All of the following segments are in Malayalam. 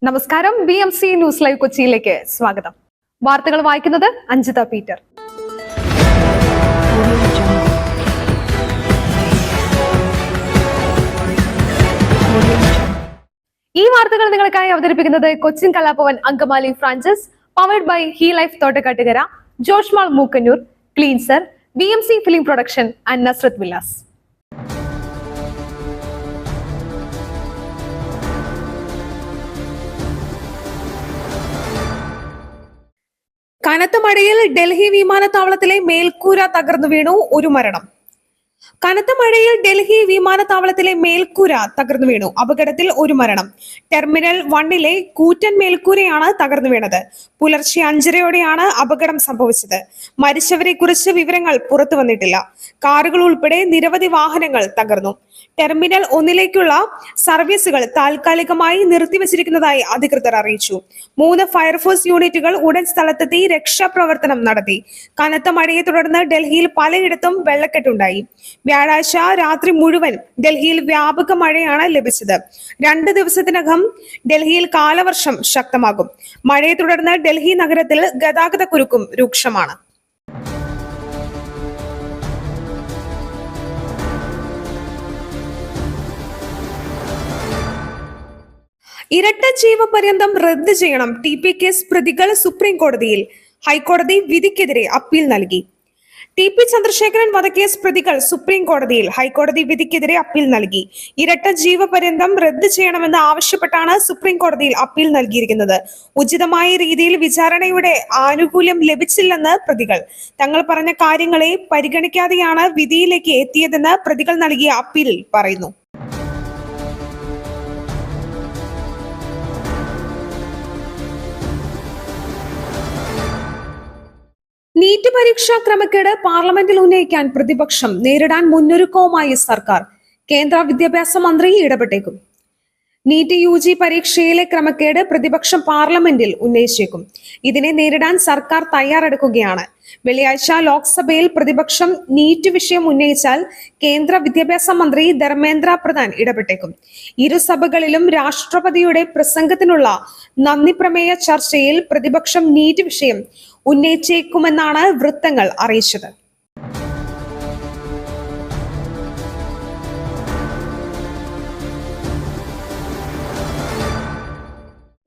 നമസ്കാരം. BMC ന്യൂസ് ലൈവ് കൊച്ചിയിലേക്ക് സ്വാഗതം. വാർത്തകൾ വായിക്കുന്നത് അഞ്ജിത പീറ്റർ. ഈ വാർത്തകൾ നിങ്ങൾക്കായി അവതരിപ്പിക്കുന്നത് Cochin Kalabhavan Angamaly franchise, powered by he life Thottakattukara, Josh mall Mookkannoor, cleanser, BMC film production and Nazrath villas. കനത്ത മഴയിൽ ഡൽഹി വിമാനത്താവളത്തിലെ മേൽക്കൂര തകർന്നു വീണു, ഒരു മരണം. കനത്ത മഴയിൽ ഡൽഹി വിമാനത്താവളത്തിലെ മേൽക്കൂര തകർന്നു വീണു, അപകടത്തിൽ ഒരു മരണം. ടെർമിനൽ 1-ലെ കൂറ്റൻ മേൽക്കൂരയാണ് തകർന്നു വീണത്. പുലർച്ചെ 5:30-യോടെയാണ് അപകടം സംഭവിച്ചത്. മരിച്ചവരെ കുറിച്ച് വിവരങ്ങൾ പുറത്തു വന്നിട്ടില്ല. കാറുകൾ ഉൾപ്പെടെ നിരവധി വാഹനങ്ങൾ തകർന്നു. ടെർമിനൽ 1-ലേക്കുള്ള സർവീസുകൾ താൽക്കാലികമായി നിർത്തിവച്ചിരിക്കുന്നതായി അധികൃതർ അറിയിച്ചു. 3 ഫയർഫോഴ്സ് യൂണിറ്റുകൾ ഉടൻ സ്ഥലത്തെത്തി രക്ഷാപ്രവർത്തനം നടത്തി. കനത്ത മഴയെ തുടർന്ന് ഡൽഹിയിൽ പലയിടത്തും വെള്ളക്കെട്ടുണ്ടായി. വ്യാഴാഴ്ച രാത്രി മുഴുവൻ ഡൽഹിയിൽ വ്യാപക മഴയാണ് ലഭിച്ചത്. 2 ദിവസത്തിനകം ഡൽഹിയിൽ കാലവർഷം ശക്തമാകും. മഴയെ തുടർന്ന് ഡൽഹി നഗരത്തിൽ ഗതാഗതക്കുരുക്കും രൂക്ഷമാണ്. ഇരട്ട ജീവപര്യന്തം റദ്ദ് ചെയ്യണം. TP കേസ് പ്രതികൾ സുപ്രീം കോടതിയിൽ. ഹൈക്കോടതി വിധിക്കെതിരെ അപ്പീൽ നൽകി. TP ചന്ദ്രശേഖരൻ വധക്കേസ് പ്രതികൾ സുപ്രീം കോടതിയിൽ. ഹൈക്കോടതി വിധിക്കെതിരെ അപ്പീൽ നൽകി. ഇരട്ട ജീവപര്യന്തം റദ്ദ് ചെയ്യണമെന്ന് ആവശ്യപ്പെട്ടാണ് സുപ്രീം കോടതിയിൽ അപ്പീൽ നൽകിയിരിക്കുന്നത്. ഉചിതമായ രീതിയിൽ വിചാരണയുടെ ആനുകൂല്യം ലഭിച്ചില്ലെന്ന് പ്രതികൾ. തങ്ങൾ പറഞ്ഞ കാര്യങ്ങളെ പരിഗണിക്കാതെയാണ് വിധിയിലേക്ക് എത്തിയതെന്ന് പ്രതികൾ നൽകിയ അപ്പീലിൽ പറയുന്നു. നീറ്റ് പരീക്ഷാ ക്രമക്കേട് പാർലമെന്റിൽ ഉന്നയിക്കാൻ പ്രതിപക്ഷം, നേരിടാൻ മുന്നൊരുക്കവുമായി സർക്കാർ. കേന്ദ്ര വിദ്യാഭ്യാസ മന്ത്രി ഇടപെട്ടേക്കും. നീറ്റ് UG പരീക്ഷയിലെ ക്രമക്കേട് പ്രതിപക്ഷം പാർലമെന്റിൽ ഉന്നയിച്ചേക്കും. ഇതിനെ നേരിടാൻ സർക്കാർ തയ്യാറെടുക്കുകയാണ്. വെള്ളിയാഴ്ച ലോക്സഭയിൽ പ്രതിപക്ഷം നീറ്റ് വിഷയം ഉന്നയിച്ചാൽ കേന്ദ്ര വിദ്യാഭ്യാസ മന്ത്രി ധർമ്മേന്ദ്ര പ്രധാൻ ഇടപെട്ടേക്കും. ഇരുസഭകളിലും രാഷ്ട്രപതിയുടെ പ്രസംഗത്തിനുള്ള നന്ദി പ്രമേയ ചർച്ചയിൽ പ്രതിപക്ഷം നീറ്റ് വിഷയം ഉന്നയിച്ചേക്കുമെന്നാണ് വൃത്തങ്ങൾ അറിയിച്ചത്.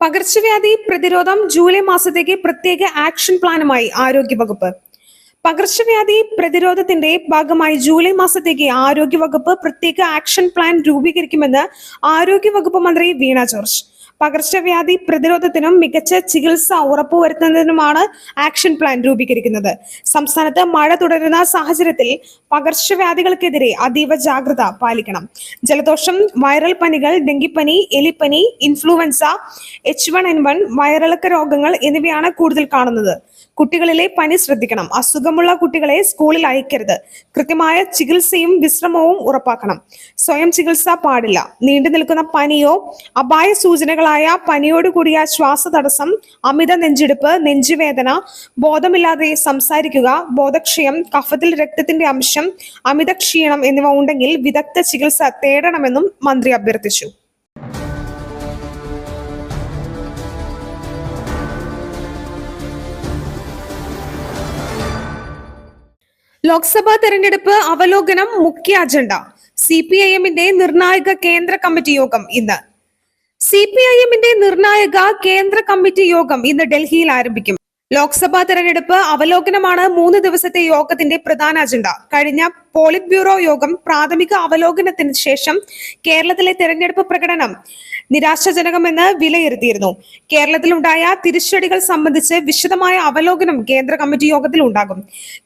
പകർച്ചവ്യാധി പ്രതിരോധം ജൂലൈ മാസത്തേക്ക് പ്രത്യേക ആക്ഷൻ പ്ലാനുമായി ആരോഗ്യവകുപ്പ്. പകർച്ചവ്യാധി പ്രതിരോധത്തിന്റെ ഭാഗമായി ജൂലൈ മാസത്തേക്ക് ആരോഗ്യവകുപ്പ് പ്രത്യേക ആക്ഷൻ പ്ലാൻ രൂപീകരിക്കുമെന്ന് ആരോഗ്യവകുപ്പ് മന്ത്രി വീണ ജോർജ്. പകർച്ചവ്യാധി പ്രതിരോധത്തിനും മികച്ച ചികിത്സ ഉറപ്പുവരുത്തുന്നതിനുമാണ് ആക്ഷൻ പ്ലാൻ രൂപീകരിക്കുന്നത്. സംസ്ഥാനത്ത് മഴ തുടരുന്ന സാഹചര്യത്തിൽ പകർച്ചവ്യാധികൾക്കെതിരെ അതീവ ജാഗ്രത പാലിക്കണം. ജലദോഷം, വൈറൽ പനികൾ, ഡെങ്കിപ്പനി, എലിപ്പനി, ഇൻഫ്ലുവൻസ, H1N1 വയറിളക്ക രോഗങ്ങൾ എന്നിവയാണ് കൂടുതൽ കാണുന്നത്. കുട്ടികളിലെ പനി ശ്രദ്ധിക്കണം. അസുഖമുള്ള കുട്ടികളെ സ്കൂളിൽ അയക്കരുത്. കൃത്യമായ ചികിത്സയും വിശ്രമവും ഉറപ്പാക്കണം. സ്വയം ചികിത്സ പാടില്ല. നീണ്ടു നിൽക്കുന്ന പനിയോ അപായ സൂചനകളായ പനിയോടുകൂടിയ ശ്വാസതടസ്സം, അമിത നെഞ്ചിടിപ്പ്, നെഞ്ചുവേദന, ബോധമില്ലാതെ സംസാരിക്കുക, ബോധക്ഷയം, കഫത്തിൽ രക്തത്തിന്റെ അംശം, അമിത ക്ഷീണം എന്നിവ ഉണ്ടെങ്കിൽ വിദഗ്ധ ചികിത്സ തേടണമെന്നും മന്ത്രി അഭ്യർത്ഥിച്ചു. ലോക്സഭാ തെരഞ്ഞെടുപ്പ് അവലോകനം മുഖ്യ അജണ്ട. CPIM-ന്റെ നിർണായക കേന്ദ്ര കമ്മിറ്റി യോഗം ഇന്ന്. CPIM-ന്റെ നിർണായക കേന്ദ്ര കമ്മിറ്റി യോഗം ഇന്ന് ഡൽഹിയിൽ ആരംഭിക്കും. ലോക്സഭാ തെരഞ്ഞെടുപ്പ് അവലോകനമാണ് 3 ദിവസത്തെ യോഗത്തിന്റെ പ്രധാന അജണ്ട. കഴിഞ്ഞ പോളിറ്റ് ബ്യൂറോ യോഗം പ്രാഥമിക അവലോകനത്തിന് ശേഷം കേരളത്തിലെ തെരഞ്ഞെടുപ്പ് പ്രകടനം നിരാശാജനകമെന്ന് വിലയിരുത്തിയിരുന്നു. കേരളത്തിലുണ്ടായ തിരിച്ചടികൾ സംബന്ധിച്ച് വിശദമായ അവലോകനം കേന്ദ്ര കമ്മിറ്റി യോഗത്തിൽ ഉണ്ടാകും.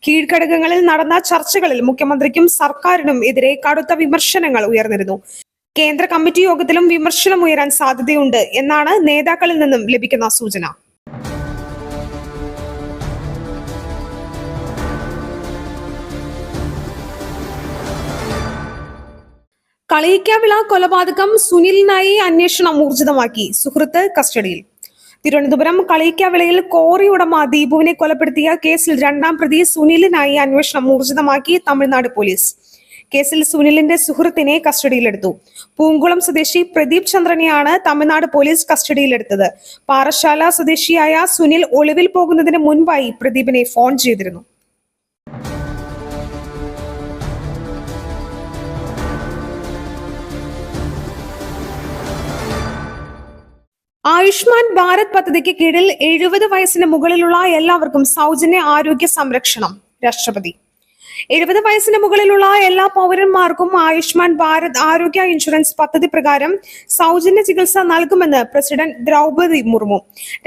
കീഴ്ഘടകങ്ങളിൽ നടന്ന ചർച്ചകളിൽ മുഖ്യമന്ത്രിക്കും സർക്കാരിനും എതിരെ കടുത്ത വിമർശനങ്ങൾ ഉയർന്നിരുന്നു. കേന്ദ്ര കമ്മിറ്റി യോഗത്തിലും വിമർശനം ഉയരാൻ സാധ്യതയുണ്ട് എന്നാണ് നേതാക്കളിൽ നിന്നും ലഭിക്കുന്ന സൂചന. കളിയിക്കാവിള കൊലപാതകം സുനിലിനായി അന്വേഷണം ഊർജിതമാക്കി. സുഹൃത്ത് കസ്റ്റഡിയിൽ. തിരുവനന്തപുരം കളിയിക്കാവിളയിൽ കോറി ഉടമ ദീപുവിനെ കൊലപ്പെടുത്തിയ കേസിൽ 2ാം പ്രതി സുനിലിനായി അന്വേഷണം ഊർജിതമാക്കി തമിഴ്നാട് പോലീസ്. കേസിൽ സുനിലിന്റെ സുഹൃത്തിനെ കസ്റ്റഡിയിലെടുത്തു. പൂങ്കുളം സ്വദേശി പ്രദീപ് ചന്ദ്രനെയാണ് തമിഴ്നാട് പോലീസ് കസ്റ്റഡിയിലെടുത്തത്. പാറശാല സ്വദേശിയായ സുനിൽ ഒളിവിൽ പോകുന്നതിന് മുൻപായി പ്രദീപിനെ ഫോൺ ചെയ്തിരുന്നു. ആയുഷ്മാൻ ഭാരത് പദ്ധതിക്ക് കീഴിൽ 70 വയസ്സിന് മുകളിലുള്ള എല്ലാവർക്കും സൗജന്യ ആരോഗ്യ സംരക്ഷണം. രാഷ്ട്രപതി 70 വയസ്സിന് മുകളിലുള്ള എല്ലാ പൗരന്മാർക്കും ആയുഷ്മാൻ ഭാരത് ആരോഗ്യ ഇൻഷുറൻസ് പദ്ധതി പ്രകാരം സൗജന്യ ചികിത്സ നൽകുമെന്ന് പ്രസിഡന്റ് ദ്രൗപദി മുർമു.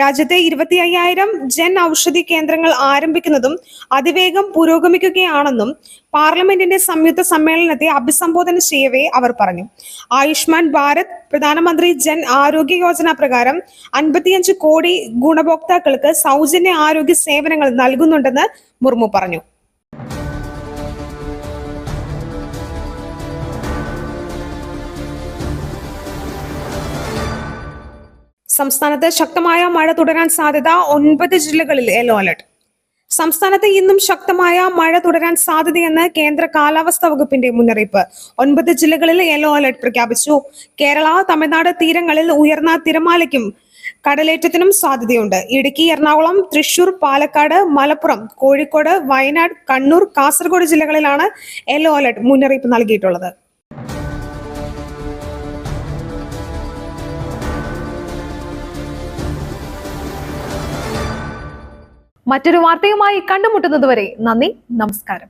രാജ്യത്തെ 25,000 ജൻ ഔഷധി കേന്ദ്രങ്ങൾ ആരംഭിക്കുന്നതും അതിവേഗം പുരോഗമിക്കുകയാണെന്നും പാർലമെന്റിന്റെ സംയുക്ത സമ്മേളനത്തെ അഭിസംബോധന ചെയ്യവേ അവർ പറഞ്ഞു. ആയുഷ്മാൻ ഭാരത് പ്രധാനമന്ത്രി ജൻ ആരോഗ്യ യോജന പ്രകാരം 55 കോടി ഗുണഭോക്താക്കൾക്ക് സൗജന്യ ആരോഗ്യ സേവനങ്ങൾ നൽകുന്നുണ്ടെന്ന് മുർമു പറഞ്ഞു. സംസ്ഥാനത്ത് ശക്തമായ മഴ തുടരാൻ സാധ്യത. 9 ജില്ലകളിൽ യെല്ലോ അലർട്ട്. സംസ്ഥാനത്ത് ഇന്നും ശക്തമായ മഴ തുടരാൻ സാധ്യതയെന്ന് കേന്ദ്ര കാലാവസ്ഥാ വകുപ്പിന്റെ മുന്നറിയിപ്പ്. 9 ജില്ലകളിൽ യെല്ലോ അലർട്ട് പ്രഖ്യാപിച്ചു. കേരള, തമിഴ്നാട് തീരങ്ങളിൽ ഉയർന്ന തിരമാലയ്ക്കും കടലേറ്റത്തിനും സാധ്യതയുണ്ട്. ഇടുക്കി, എറണാകുളം, തൃശൂർ, പാലക്കാട്, മലപ്പുറം, കോഴിക്കോട്, വയനാട്, കണ്ണൂർ, കാസർഗോഡ് ജില്ലകളിലാണ് യെല്ലോ അലർട്ട് മുന്നറിയിപ്പ് നൽകിയിട്ടുള്ളത്. മറ്റൊരു വാർത്തയുമായി കണ്ടുമുട്ടുന്നതുവരെ നന്ദി, നമസ്കാരം.